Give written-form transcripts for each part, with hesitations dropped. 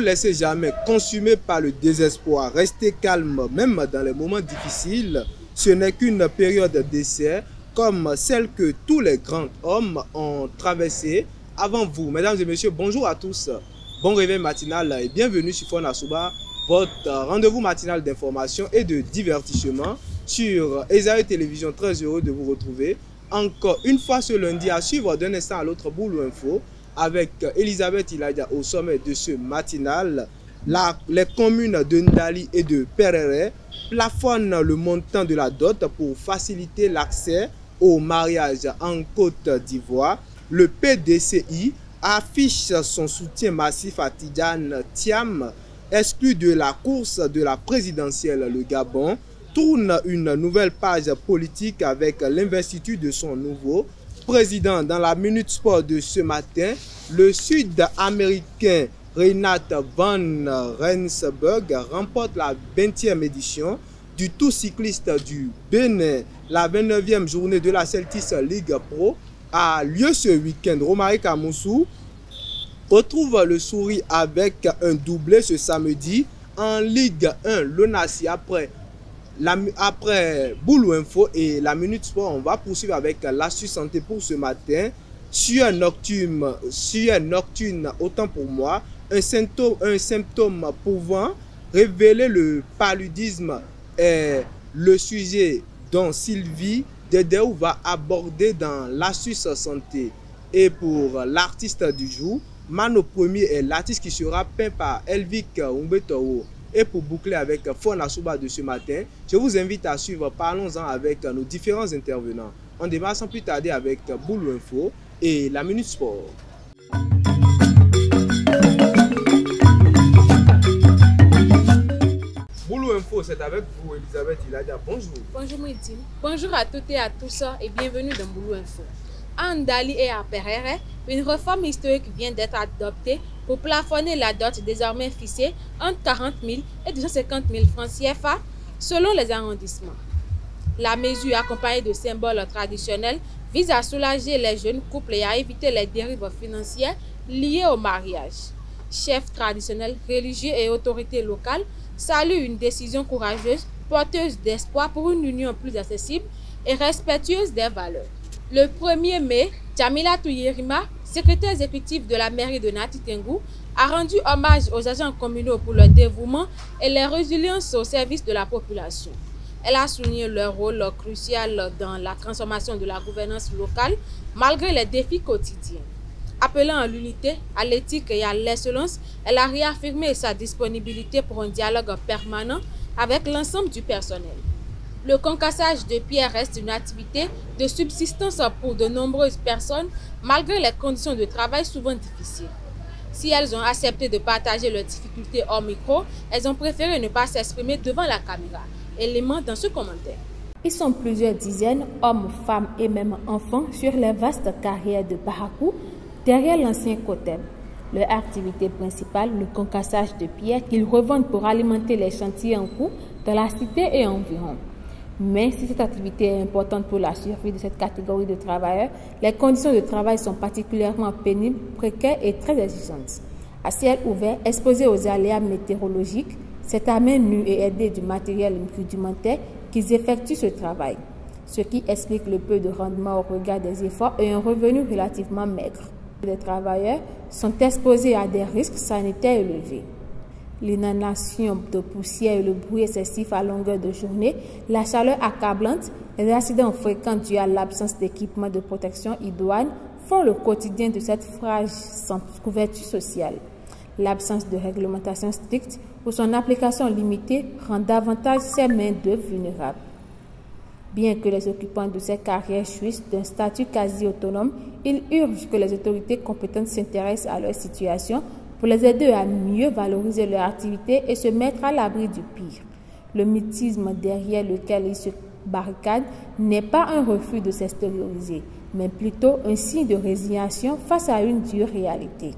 laissez jamais consumer par le désespoir. Restez calme, même dans les moments difficiles. Ce n'est qu'une période d'essai, comme celle que tous les grands hommes ont traversée avant vous. Mesdames et messieurs, bonjour à tous. Bon réveil matinal et bienvenue sur Fon Asouba, votre rendez-vous matinal d'information et de divertissement sur Esaïe Télévision. Très heureux de vous retrouver encore une fois ce lundi à suivre d'un instant à l'autre Boulou Info avec Elisabeth Iladia au sommet de ce matinal. Les communes de Ndali et de Perere plafonnent le montant de la dot pour faciliter l'accès au mariage en Côte d'Ivoire. Le PDCI affiche son soutien massif à Tidjane Thiam, exclu de la course de la présidentielle. Le Gabon tourne une nouvelle page politique avec l'investiture de son nouveau président. Dans la Minute Sport de ce matin, le Sud-Américain Reinhard van Rensburg remporte la 20e édition du Tour cycliste du Bénin. La 29e journée de la Celtics League Pro a lieu ce week-end. Romaric Amoussou retrouve le sourire avec un doublé ce samedi en Ligue 1. L'ONACI après Boulou Info et la Minute Sport, on va poursuivre avec l'astuce santé pour ce matin. Sueur nocturne, autant pour moi, un symptôme pouvant révéler le paludisme est le sujet dont Sylvie Dedeu va aborder dans l'astuce santé. Et pour l'artiste du jour, Mano Premier est l'artiste qui sera peint par Elvic Umbeto. Et pour boucler avec Fon Asouba de ce matin, je vous invite à suivre Parlons-en avec nos différents intervenants. On démarre sans plus tarder avec Boulou Info et la Minute Sport. Boulou Info, c'est avec vous, Elisabeth Iladia. Bonjour. Bonjour Mouidine. Bonjour à toutes et à tous et bienvenue dans Boulou Info. À Ndali et à Perere, une réforme historique vient d'être adoptée pour plafonner la dot désormais fixée entre 40 000 et 250 000 francs CFA selon les arrondissements. La mesure, accompagnée de symboles traditionnels, vise à soulager les jeunes couples et à éviter les dérives financières liées au mariage. Chefs traditionnels, religieux et autorités locales saluent une décision courageuse, porteuse d'espoir pour une union plus accessible et respectueuse des valeurs. Le 1er mai, Jamila Touyerima, secrétaire exécutive de la mairie de Nati Tengou, a rendu hommage aux agents communaux pour leur dévouement et leur résilience au service de la population. Elle a souligné leur rôle crucial dans la transformation de la gouvernance locale malgré les défis quotidiens. Appelant à l'unité, à l'éthique et à l'excellence, elle a réaffirmé sa disponibilité pour un dialogue permanent avec l'ensemble du personnel. Le concassage de pierres reste une activité de subsistance pour de nombreuses personnes malgré les conditions de travail souvent difficiles. Si elles ont accepté de partager leurs difficultés hors micro, elles ont préféré ne pas s'exprimer devant la caméra. Élément dans ce commentaire. Ils sont plusieurs dizaines, hommes, femmes et même enfants, sur les vastes carrières de Barakou, derrière l'ancien Cotem. Leur activité principale, le concassage de pierres qu'ils revendent pour alimenter les chantiers en cours dans la cité et environ. Mais si cette activité est importante pour la survie de cette catégorie de travailleurs, les conditions de travail sont particulièrement pénibles, précaires et très exigeantes. À ciel ouvert, exposés aux aléas météorologiques, c'est à main nue et aidés du matériel rudimentaire qu'ils effectuent ce travail, ce qui explique le peu de rendement au regard des efforts et un revenu relativement maigre. Les travailleurs sont exposés à des risques sanitaires élevés. L'inhalation de poussière et le bruit excessif à longueur de journée, la chaleur accablante, les accidents fréquents dus à l'absence d'équipement de protection idoine font le quotidien de cette frage sans couverture sociale. L'absence de réglementation stricte ou son application limitée rend davantage ces main-d'œuvre vulnérables. Bien que les occupants de ces carrières jouissent d'un statut quasi autonome, ils urgent que les autorités compétentes s'intéressent à leur situation pour les aider à mieux valoriser leur activité et se mettre à l'abri du pire. Le mutisme derrière lequel ils se barricadent n'est pas un refus de s'extérioriser, mais plutôt un signe de résignation face à une dure réalité.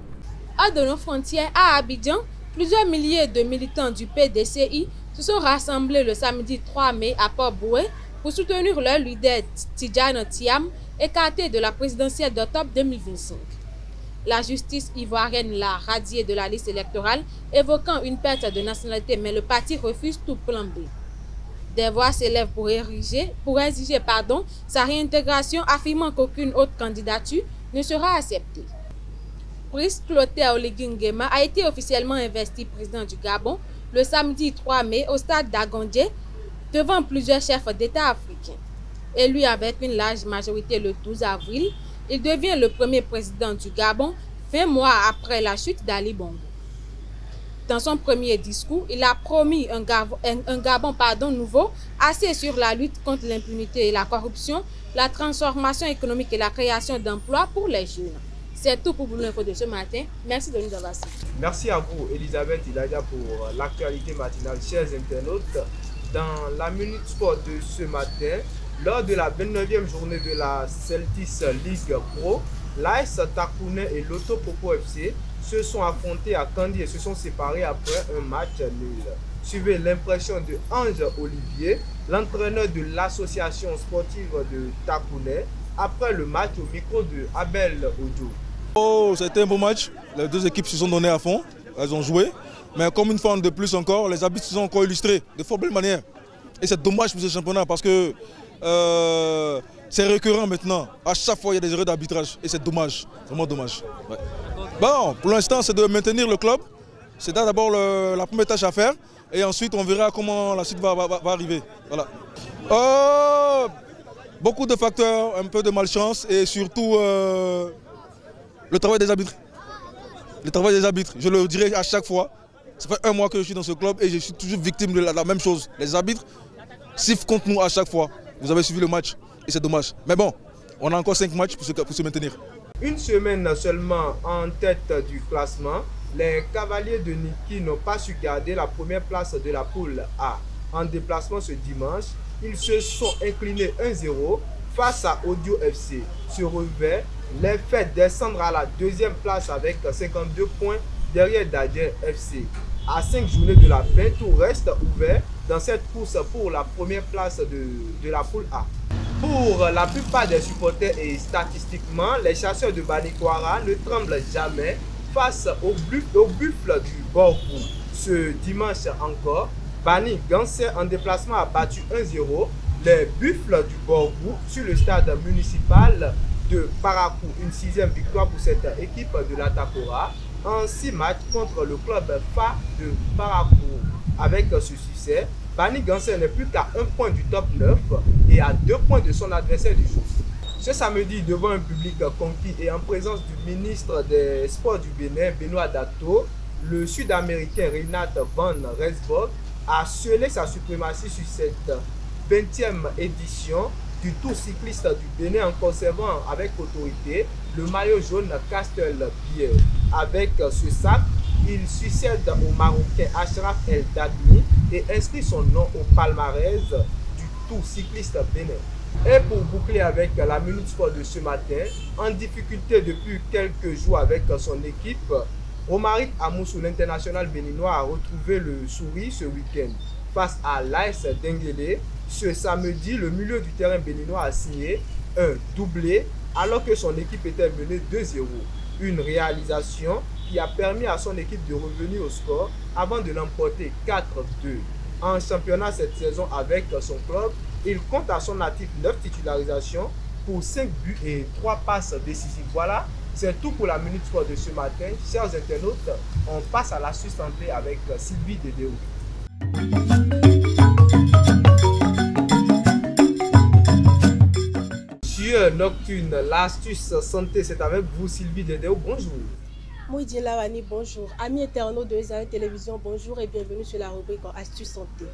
Hors de nos frontières, à Abidjan, plusieurs milliers de militants du PDCI se sont rassemblés le samedi 3 mai à Port-Boué pour soutenir leur leader Tidjane Thiam, écarté de la présidentielle d'octobre 2025. La justice ivoirienne l'a radié de la liste électorale, évoquant une perte de nationalité, mais le parti refuse tout plan B. Des voix s'élèvent pour exiger sa réintégration, affirmant qu'aucune autre candidature ne sera acceptée. Brice Clotaire Oligui Nguema a été officiellement investi président du Gabon le samedi 3 mai au stade d'Agondje devant plusieurs chefs d'État africains. Élu avec une large majorité le 12 avril, il devient le premier président du Gabon 20 mois après la chute d'Ali Bongo. Dans son premier discours, il a promis un Gabon nouveau, axé sur la lutte contre l'impunité et la corruption, la transformation économique et la création d'emplois pour les jeunes. C'est tout pour Boulou Info de ce matin. Merci de nous avoir suivis. Merci à vous, Elisabeth Iladia, pour l'actualité matinale. Chers internautes, dans la Minute Sport de ce matin, lors de la 29e journée de la Celtics League Pro, l'AS Takounais et l'Auto Popo FC se sont affrontés à Kandy et se sont séparés après un match nul. Suivez l'impression de Ange Olivier, l'entraîneur de l'association sportive de Takounais, après le match au micro de Abel Ojo. Oh, c'était un beau match. Les deux équipes se sont données à fond. Elles ont joué. Mais comme une fois de plus encore, les arbitres se sont encore illustrés de fort belle manière. Et c'est dommage pour ce championnat parce que c'est récurrent maintenant. À chaque fois, il y a des erreurs d'arbitrage. Et c'est dommage. Vraiment dommage. Ouais. Bon, pour l'instant, c'est de maintenir le club. C'est d'abord la première tâche à faire. Et ensuite, on verra comment la suite va arriver. Voilà. Beaucoup de facteurs, un peu de malchance et surtout le travail des arbitres. Le travail des arbitres, je le dirai à chaque fois. Ça fait un mois que je suis dans ce club et je suis toujours victime de la même chose. Les arbitres sifflent contre nous à chaque fois. Vous avez suivi le match et c'est dommage. Mais bon, on a encore 5 matchs pour se maintenir. Une semaine seulement en tête du classement, les Cavaliers de Niki n'ont pas su garder la première place de la poule A. En déplacement ce dimanche, ils se sont inclinés 1-0 face à Audio FC. Ce revers les fait descendre à la deuxième place avec 52 points derrière Dadjer FC. À 5 journées de la fin, tout reste ouvert dans cette course pour la première place de la poule A. Pour la plupart des supporters et statistiquement, les chasseurs de Banikwara ne tremblent jamais face au buffle du Borgou. Ce dimanche encore, Bani Gansé en déplacement a battu 1-0 les Buffles du Borgou sur le stade municipal de Parakou. Une 6e victoire pour cette équipe de la Takora en 6 matchs contre le club FA de Parakou. Avec ce succès, Bani Gansé n'est plus qu'à 1 point du top 9 et à 2 points de son adversaire du jour. Ce samedi, devant un public conquis et en présence du ministre des Sports du Bénin, Benoît Dato, le Sud-Américain Reinhard Van Rensburg a scellé sa suprématie sur cette 20e édition du Tour cycliste du Bénin en conservant avec autorité le maillot jaune Castelbier. Avec ce sac, il succède au Marocain Ashraf El Dagmi et inscrit son nom au palmarès du Tour cycliste Bénin. Et pour boucler avec la Minute Sport de ce matin, en difficulté depuis quelques jours avec son équipe, Romaric Amoussou, l'international béninois, a retrouvé le sourire ce week-end. Face à l'AS Denguélé, ce samedi, le milieu du terrain béninois a signé un doublé alors que son équipe était menée 2-0. Une réalisation qui a permis à son équipe de revenir au score avant de l'emporter 4-2. En championnat cette saison avec son club, il compte à son actif 9 titularisations pour 5 buts et 3 passes décisives. Voilà, c'est tout pour la Minute Sport de ce matin. Chers internautes, on passe à l'astuce santé avec Sylvie Dédéo. Sur Nocturne, l'astuce santé, c'est avec vous Sylvie Dédéo. Bonjour. Mouidi Lawani, bonjour. Amis internautes de Zahir Télévision, bonjour et bienvenue sur la rubrique Astuce santé.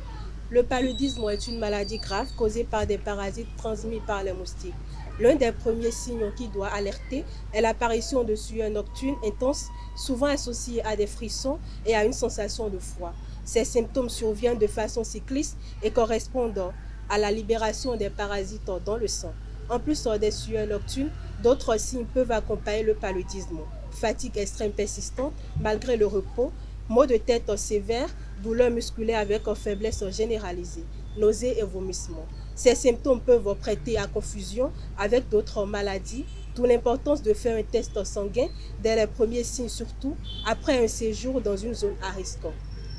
Le paludisme est une maladie grave causée par des parasites transmis par les moustiques. L'un des premiers signes qui doit alerter est l'apparition de sueur nocturne intense, souvent associée à des frissons et à une sensation de froid. Ces symptômes surviennent de façon cyclique et correspondent à la libération des parasites dans le sang. En plus des sueurs nocturnes, d'autres signes peuvent accompagner le paludisme. Fatigue extrême persistante malgré le repos, maux de tête sévères, douleurs musculaires avec faiblesse généralisée, nausées et vomissements. Ces symptômes peuvent prêter à confusion avec d'autres maladies D'où l'importance de faire un test sanguin dès les premiers signes, surtout après un séjour dans une zone à risque.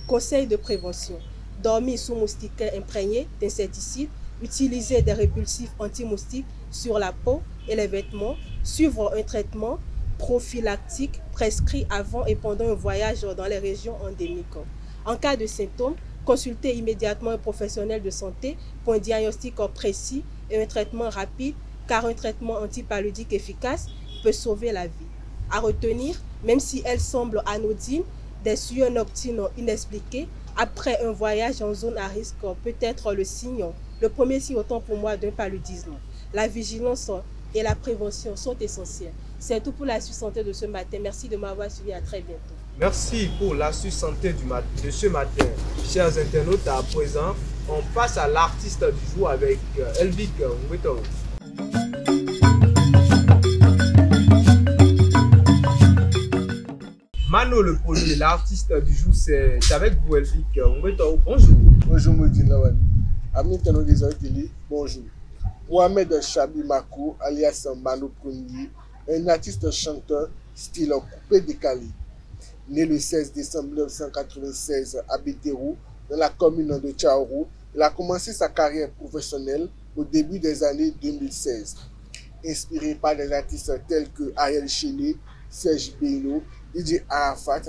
Conseil de prévention. Dormir sous moustiquaire imprégné d'insecticides, utiliser des répulsifs anti-moustiques sur la peau et les vêtements, suivre un traitement prophylactique prescrit avant et pendant un voyage dans les régions endémiques. En cas de symptômes, consultez immédiatement un professionnel de santé pour un diagnostic précis et un traitement rapide, car un traitement antipaludique efficace peut sauver la vie. À retenir, même si elle semble anodine, des sueurs nocturnes inexpliquées après un voyage en zone à risque peut être le premier signe autant pour moi d'un paludisme. La vigilance et la prévention sont essentielles. C'est tout pour l'astuce santé de ce matin. Merci de m'avoir suivi. À très bientôt. Merci pour l'astuce santé de ce matin. Chers internautes, à présent, on passe à l'artiste du jour avec Elvic Ngwetoro. Mano, le premier, l'artiste du jour, c'est avec vous, Elvic Ngwetoro. Bonjour. Bonjour, Modine Lawani. Amis internautes des télé, bonjour. Mohamed Chabi Mako, alias Mano Premier, un artiste chanteur style coupé décalé. Né le 16 décembre 1996 à Bétérou, dans la commune de Tchaourou, il a commencé sa carrière professionnelle au début des années 2016. Inspiré par des artistes tels que Ariel Chéné, Serge Bello, DJ Arafat,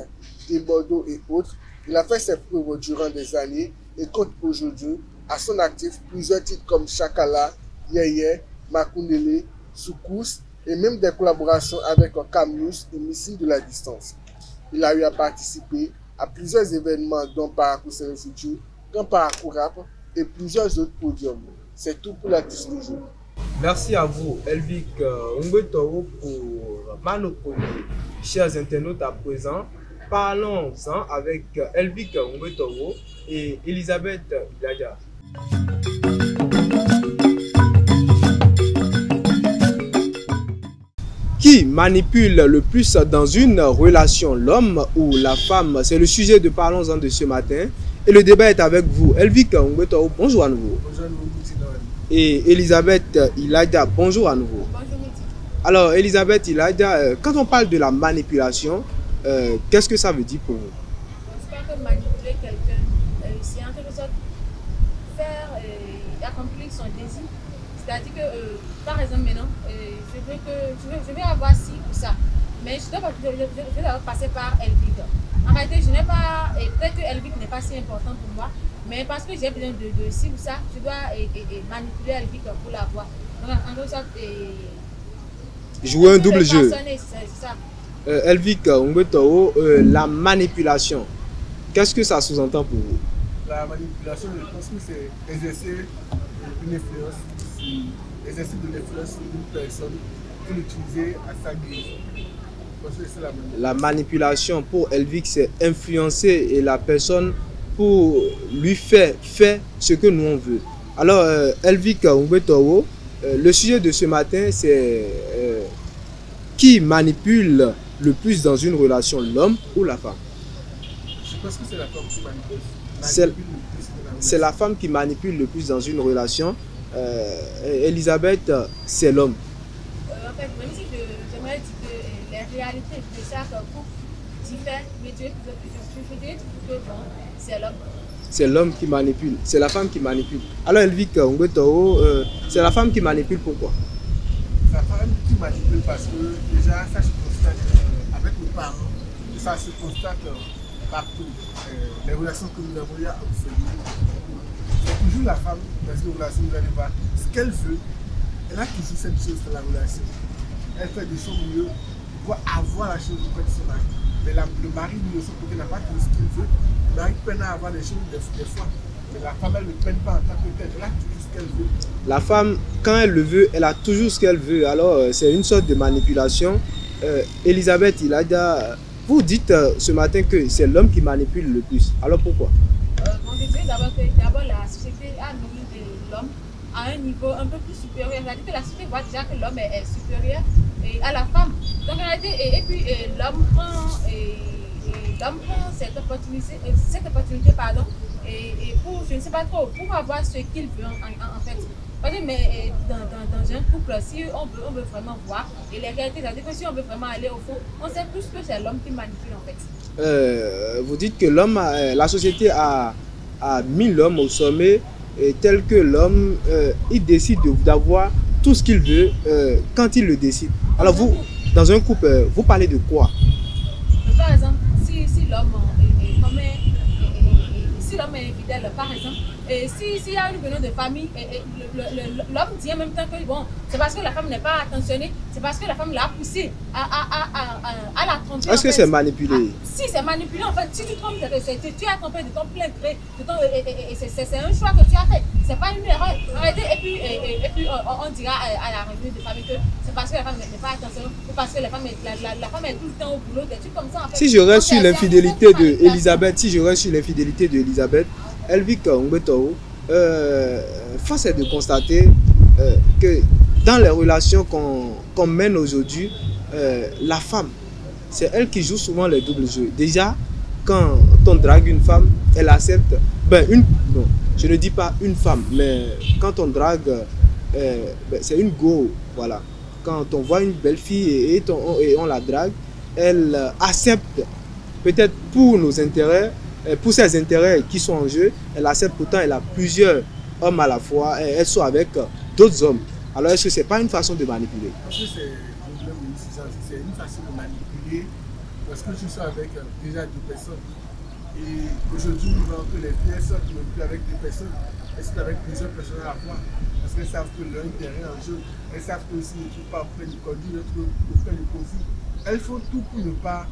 Bordeaux et autres, il a fait ses preuves durant des années et compte aujourd'hui à son actif plusieurs titres comme Chakala, Yeye, Makundele, Soukous et même des collaborations avec Camnus et Missile de la Distance. Il a eu à participer à plusieurs événements dont Parakou C'est le Futur, Grand Parakou Rap et plusieurs autres podiums. C'est tout pour l'artiste du jour. Merci à vous, Elvic Ngwetoro, pour Mano Premier. Chers internautes, à présent, parlons-en avec Elvic Ngwetoro et Elisabeth Ilaja. Qui manipule le plus dans une relation, l'homme ou la femme? C'est le sujet de Parlons-en de ce matin. Et le débat est avec vous. Elvic Ngwetoro, bonjour à nouveau. Bonjour à nouveau. Et Elisabeth Ilaja, bonjour à nouveau. Bonjour, Midi. Alors, Elisabeth Ilaja, quand on parle de la manipulation, qu'est-ce que ça veut dire pour vous? Je pense que manipuler quelqu'un, c'est en quelque sorte faire accomplir son désir. C'est-à-dire que, par exemple, maintenant, je vais avoir ci ou ça, mais je dois passer par Elvic. En réalité, je n'ai pas, et peut-être que Elvic n'est pas si important pour moi, mais parce que j'ai besoin de ci ou ça, je dois manipuler Elvic pour l'avoir. Donc, en quelque sorte, jouer un double jeu. C'est ça. Elvic Ngwetoro, la manipulation, qu'est-ce que ça sous-entend pour vous? La manipulation, je pense que c'est exercer une influence, exercer de l'influence sur une personne pour l'utiliser à sa guise. La manipulation pour Elvic, c'est influencer et la personne pour lui faire ce que nous on veut. Alors, Elvic Ngwetoro, le sujet de ce matin, c'est qui manipule le plus dans une relation, l'homme ou la femme? Je pense que c'est la femme qui manipule. C'est la femme qui manipule le plus dans une relation. Elisabeth, c'est l'homme. En fait, même si j'aimerais dire que les réalités de chaque couple diffèrent, mais je dirais que c'est l'homme. C'est l'homme qui manipule, c'est la femme qui manipule. Alors Elvic Ngwetoro, c'est la femme qui manipule, pourquoi? C'est la femme qui manipule parce que déjà ça se constate avec nos parents, et ça se constate partout. Les relations que nous avons eues c'est toujours la femme dans une relation, vous allez voir ce qu'elle veut. Elle a toujours cette chose dans la relation. Elle fait des choses mieux pour avoir la chose auprès de son mari. Mais le mari, lui, de son côté, n'a pas tout ce qu'il veut. Le mari peine à avoir des choses des fois. Mais la femme, elle ne peine pas en tant que telle. Elle a toujours ce qu'elle veut. La femme, quand elle le veut, elle a toujours ce qu'elle veut. Alors, c'est une sorte de manipulation. Elisabeth Ilaja, vous dites ce matin que c'est l'homme qui manipule le plus. Alors pourquoi? Je dirais d'abord que la société a mis l'homme à un niveau un peu plus supérieur. C'est-à-dire que la société voit déjà que l'homme est supérieur à la femme. Donc en réalité, et puis l'homme prend cette opportunité et pour, je ne sais pas trop, pour avoir ce qu'il veut en fait. Mais dans un couple, si on veut vraiment voir, et les réalités, c'est-à-dire que si on veut vraiment aller au fond, on sait tous que c'est l'homme qui manipule en fait. Vous dites que l'homme, la société a mis l'homme au sommet, tel que l'homme, il décide d'avoir tout ce qu'il veut quand il le décide. Alors vous, dans un couple, vous parlez de quoi? Par exemple, si l'homme si l'homme est infidèle, par exemple, s'il y a une réunion de famille, l'homme dit en même temps que bon, c'est parce que la femme n'est pas attentionnée, c'est parce que la femme l'a poussé à la tromper. Est-ce que c'est manipulé? Si c'est manipulé, en fait, si tu trompes, tu as trompé de ton plein gré, c'est un choix que tu as fait, c'est pas une erreur. Arrêtez, et puis on dira à la réunion de famille que c'est parce que la femme n'est pas attentionnée, ou parce que la femme est tout le temps au boulot, des trucs comme ça. En fait. Si je reste sur l'infidélité d'Elisabeth, Elvic Ngbeto, force est de constater que dans les relations qu'on mène aujourd'hui, la femme, c'est elle qui joue souvent les doubles jeux. Déjà, quand on drague une femme, elle accepte. Non, je ne dis pas une femme, mais quand on drague, c'est une go. Voilà. Quand on voit une belle fille et on la drague, elle accepte, peut-être pour nos intérêts, pour ses intérêts qui sont en jeu, elle accepte. Pourtant elle a plusieurs hommes à la fois, elle soit avec d'autres hommes. Alors est-ce que ce n'est pas une façon de manipuler? Parce que c'est une façon de manipuler parce que tu sois avec déjà deux personnes. Et aujourd'hui, nous voyons que les filles, elles sortent même plus avec deux personnes, elles sont avec plusieurs personnes à la fois. Parce qu'elles savent que l'un n'est rien en jeu. Elles savent que si ne trouvent pas auprès du conduit, l'autre auprès du profit. Elles font tout pour ne pas.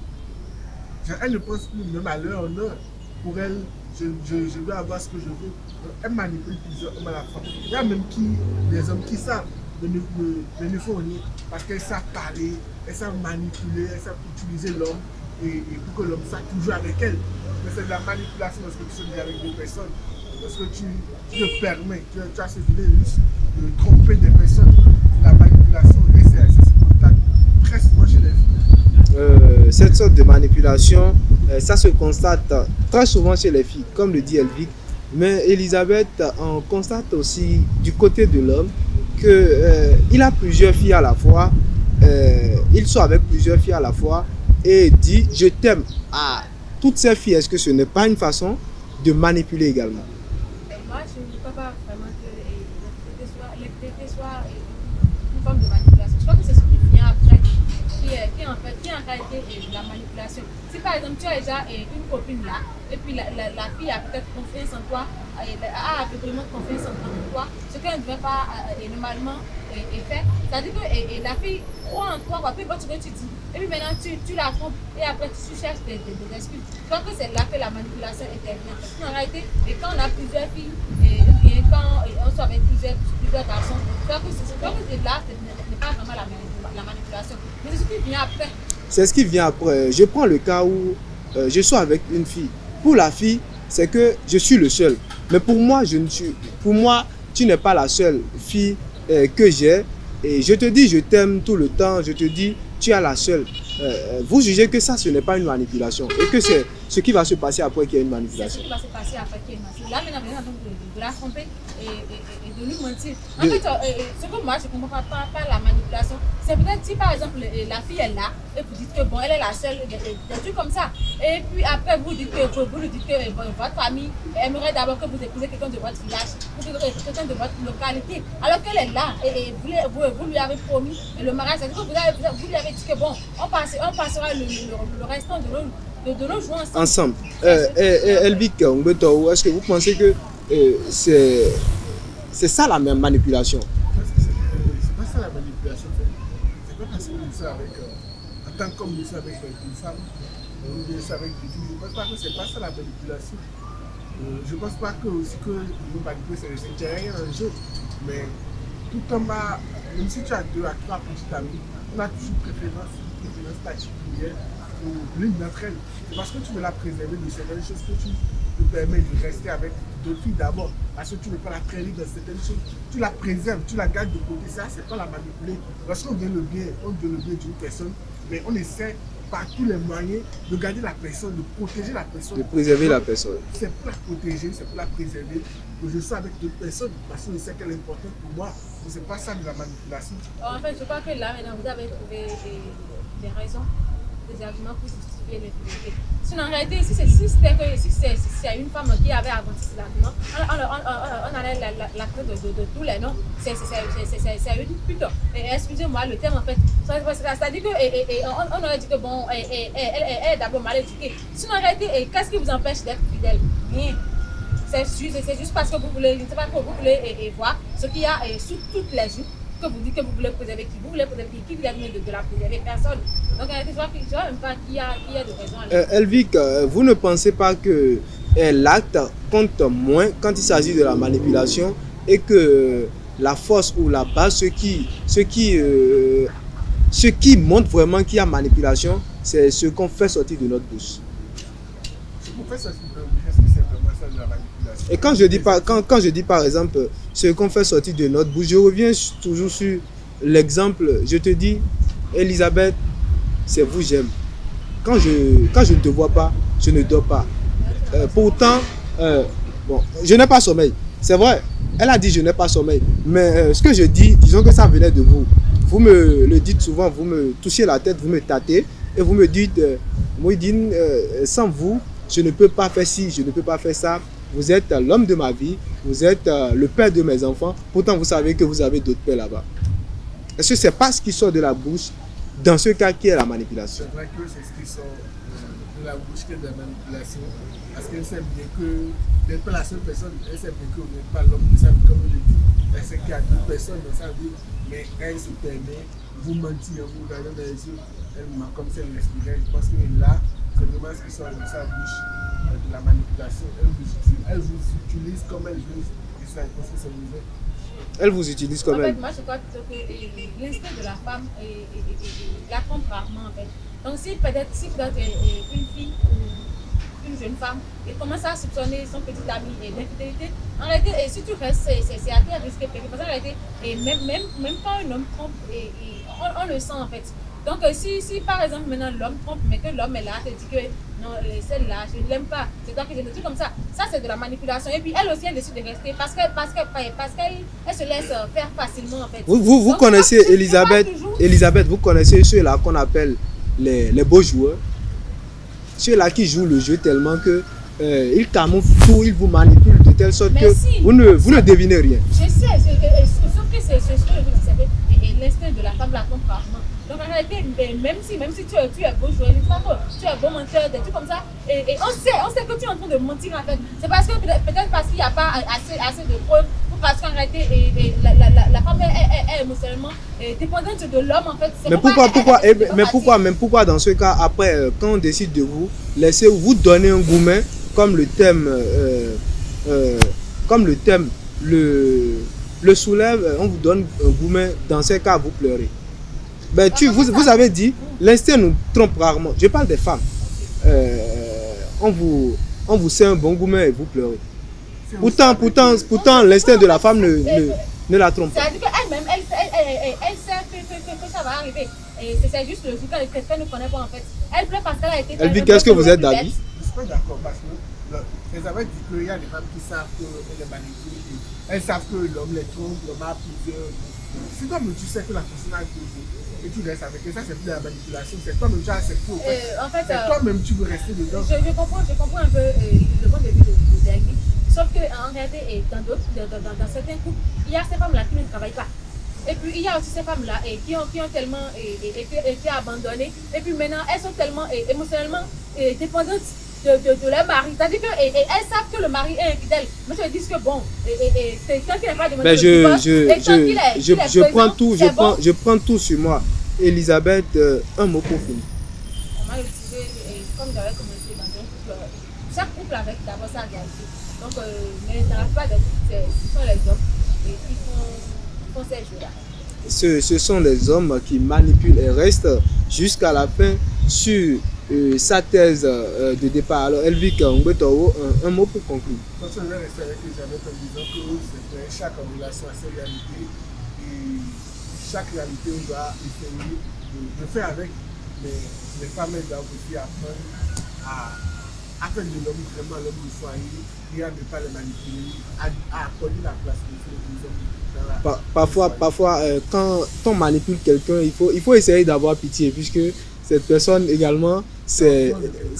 Elles ne pensent plus même à leur honneur. Pour elles, je dois avoir ce que je veux. Donc, elles manipulent plusieurs hommes à la fois. Il y a même des hommes qui savent, mais ne font rien. Parce qu'elles savent parler, elles savent manipuler, elles savent utiliser l'homme et pour que l'homme soit toujours avec elles. Mais c'est de la manipulation lorsque tu es avec deux personnes. Lorsque tu te permets, tu as ce luxe de tromper des personnes. La manipulation, et c'est ce contact très souvent chez les filles. Cette sorte de manipulation, ça se constate très souvent chez les filles, comme le dit Elvic. Mais Elisabeth, on constate aussi du côté de l'homme qu'il a plusieurs filles à la fois, il soit avec plusieurs filles à la fois et dit je t'aime à toutes ces filles. Est-ce que ce n'est pas une façon de manipuler également? Moi, je ne crois pas vraiment que l'électricité soit une forme de manipulation. Je crois que c'est ce qui vient après, qui en réalité est de la manipulation. Si par exemple tu as déjà une copine là, et puis la fille a peut-être confiance en toi, a vraiment confiance en toi, ce qu'elle ne devrait pas normalement faire, c'est-à-dire que la fille croit en toi, peu importe ce que tu dis, et puis maintenant tu la trompes, et après tu cherches des excuses. Je crois que c'est là que la manipulation intervient. En réalité, quand on a plusieurs filles, et quand on soit avec plusieurs garçons, je crois que là, ce n'est pas vraiment la manipulation, mais c'est ce qui vient après. C'est ce qui vient après. Je prends le cas où je suis avec une fille. Pour la fille, c'est que je suis le seul. Mais pour moi, tu n'es pas la seule fille que j'ai. Et je te dis, je t'aime tout le temps. Je te dis, tu es la seule. Vous jugez que ça, ce n'est pas une manipulation. Et que c'est ce qui va se passer après qu'il y ait une manipulation. C'est ce qui va se passer après qu'il y ait une manipulation. Là, maintenant, de la tromper et de lui mentir. En fait, ce que moi, je ne comprends pas la manipulation, c'est peut-être si par exemple la fille est là et vous dites que bon, elle est la seule, des trucs comme ça. Et puis après, vous lui dites que votre famille aimerait d'abord que vous épousez quelqu'un de votre village, ou quelqu'un de votre localité. Alors qu'elle est là et vous lui avez promis le mariage, c'est-à-dire que vous lui avez dit que bon, on passera le restant de nos jours ensemble. Elvic Ngbeto, est-ce que vous pensez que c'est ça la même manipulation? C'est pas ça la manipulation. C'est pas parce que nous sommes avec, en tant qu'homme, nous sommes avec une femme, nous sommes avec des filles. Je pense pas que c'est pas ça la manipulation. Je pense pas que aussi que nous manipuler, c'est rien en jeu. Mais tout homme a, même si tu as 2 à 3 petites amies, on a toujours une préférence particulière pour l'une d'entre elles. C'est parce que tu veux la préserver de certaines choses que tu te permets de rester avec d'autres filles d'abord. Parce que tu ne veux pas la trahir dans certaines choses. Tu la préserves, tu la gardes de côté. Ça, c'est pas la manipuler. Lorsqu'on veut le bien, d'une personne, mais on essaie par tous les moyens de garder la personne, de protéger la personne. De préserver la personne. C'est pour la protéger, c'est pour la préserver. que je sois avec d'autres personnes parce que je sais qu'elle est importante pour moi. C'est pas ça de la manipulation. En fait, je crois que là, maintenant, vous avez trouvé des raisons, des arguments pour justifier l'infidélité. Sinon, en réalité, si c'est une femme qui avait avancé cet argument, on allait la crainte de tous les noms. C'est une pute. Excusez-moi le terme, en fait. C'est-à-dire qu'on aurait dit que bon, elle est d'abord mal éduquée. Sinon, en réalité, qu'est-ce qui vous empêche d'être fidèle? Rien. C'est juste parce que vous voulez, je ne sais pas, que vous voulez voir ce qu'il y a sous toutes les yeux, que vous dites que vous voulez préserver qui vous voulez préserver qui vous avez de la préserver personne. Donc je vois même pas qu'il y a de raison. Elvic, vous ne pensez pas que l'acte compte moins quand il s'agit de la manipulation et que la force ou la base, ce qui montre vraiment qu'il y a manipulation, c'est ce qu'on fait sortir de notre bouche. Ce qu'on fait sortir de notre bouche, est-ce que c'est vraiment ça de la manipulation? Et quand je dis par exemple ce qu'on fait sortir de notre bouche, je reviens toujours sur l'exemple. Je te dis, Elisabeth, c'est vous j'aime. Quand je ne te vois pas, je ne dors pas. Pourtant, bon, je n'ai pas sommeil. C'est vrai, elle a dit je n'ai pas sommeil. Mais ce que je dis, disons que ça venait de vous. Vous me le dites souvent, vous me touchez la tête, vous me tâtez et vous me dites, Mouhidine, sans vous, je ne peux pas faire ci, je ne peux pas faire ça. Vous êtes l'homme de ma vie, vous êtes le père de mes enfants. Pourtant, vous savez que vous avez d'autres pères là-bas. Est-ce que ce n'est pas ce qui sort de la bouche, dans ce cas, qui est la manipulation? C'est vrai que c'est ce qui sort de la bouche qui est de la manipulation. Parce qu'elle sait bien que, d'être pas la seule personne, elle sait bien que vous n'êtes pas l'homme de sa vie, comme je l'ai dit. Elle sait qu'il y a d'autres personnes dans sa vie, mais elle se permet, vous mentir, vous regardez dans les yeux, elle ment comme si elle respirait. Je pense que là, c'est vraiment ce qui sort de sa bouche, de la manipulation. Elle vous utilise comme elle veut, et ça, je pense que c'est mauvais. Elle vous utilise comme elle. En fait, moi je crois que l'instinct de la femme la trompe rarement en fait. Donc si peut-être une fille ou une jeune femme et commence à soupçonner son petit ami d'infidélité, en réalité, si tu restes, c'est à tes risques. Parce qu'en réalité, même quand un homme trompe, on le sent en fait. Donc si par exemple maintenant l'homme trompe, mais que l'homme est là, te dit que non, celle-là, je ne l'aime pas, c'est toi que je ne dis comme ça. Ça c'est de la manipulation. Et puis elle aussi elle décide de rester parce qu'elle se laisse faire facilement en fait. Vous donc, connaissez Elisabeth, vous connaissez ceux-là qu'on appelle les beaux joueurs. Ceux-là qui jouent le jeu tellement que ils camouflent tout, ils vous manipulent de telle sorte que si, vous ne devinez rien. Je sais, sauf que c'est ce que je vous dis, c'est l'instinct de la femme la trompe rarement. Donc en réalité, même si tu es beau joueur, tu es beau menteur, des trucs comme ça, et on sait que tu es en train de mentir en fait. C'est parce que peut-être parce qu'il n'y a pas assez de preuves, ou parce qu'en réalité la femme est émotionnellement dépendante de l'homme en fait. Mais pourquoi dans ce cas, après, quand on décide de vous laisser vous donner un gourmet, comme le thème le soulève, on vous donne un gourmet, dans ce cas vous pleurez. Ben, vous avez dit, l'instinct nous trompe rarement. Je parle des femmes. On vous sert un bon gourmet et vous pleurez. Pourtant l'instinct de la femme ne la trompe pas. C'est-à-dire qu'elle-même, elle sait que ça va arriver. Et c'est juste le jour qu'elle ne connaît pas en fait. Elle pleure parce qu'elle a été... Elle dit, qu'est-ce que vous êtes d'avis? Je ne suis pas d'accord parce que les Elisabeth dit qu'il y a des femmes qui savent qu'elle est manipulée. Elles savent que l'homme les trompe, l'homme a plusieurs... Si toi-même tu sais que la personne a toujours et tu restes avec elle, ça c'est plus de la manipulation, c'est toi-même tu as accepté au fait. C'est toi-même tu veux rester dedans. Je comprends un peu le point de vue de Dergi. Sauf qu'en réalité, dans certains couples, il y a ces femmes-là qui ne travaillent pas. Et puis il y a aussi ces femmes-là qui ont tellement été abandonnées. Et puis maintenant, elles sont tellement émotionnellement dépendantes de leur mari. C'est-à-dire qu'elles savent que le mari est infidèle. Mais elles disent que bon, c'est quand il n'est pas demandé de divorce, je prends tout sur moi. Elisabeth, un mot pour finir. On m'a utilisé, comme j'avais commencé dans un couple, chaque couple avec d'abord sa réalité. Donc, mais dans la plupart des couples, ce sont les hommes qui font ces jeux-là. Ce sont les hommes qui manipulent et restent jusqu'à la fin sur sa thèse de départ. Alors, Elvic Ngwetowo, un mot pour conclure. Donc, je vais rester avec Elisabeth en disant que chaque relation a ses réalités et chaque réalité, on doit essayer de faire avec. Mais les femmes doivent aussi apprendre à afin de l'homme vraiment l'homme de soigner, et à ne pas le manipuler, à accorder la place des hommes. Parfois quand on manipule quelqu'un, il faut essayer d'avoir pitié, puisque cette personne également, c'est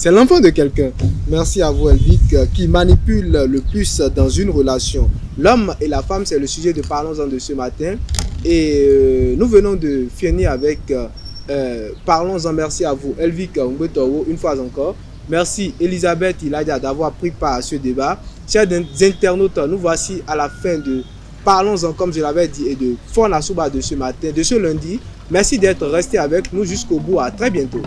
l'enfant de quelqu'un. Merci à vous, Elvic, qui manipule le plus dans une relation. L'homme et la femme, c'est le sujet de Parlons-en de ce matin. Et nous venons de finir avec Parlons-en. Merci à vous, Elvic Mbetoro, une fois encore. Merci, Elisabeth Iladia, d'avoir pris part à ce débat. Chers internautes, nous voici à la fin de Parlons-en, comme je l'avais dit, et de Fona Souba de ce matin, de ce lundi. Merci d'être resté avec nous jusqu'au bout. À très bientôt.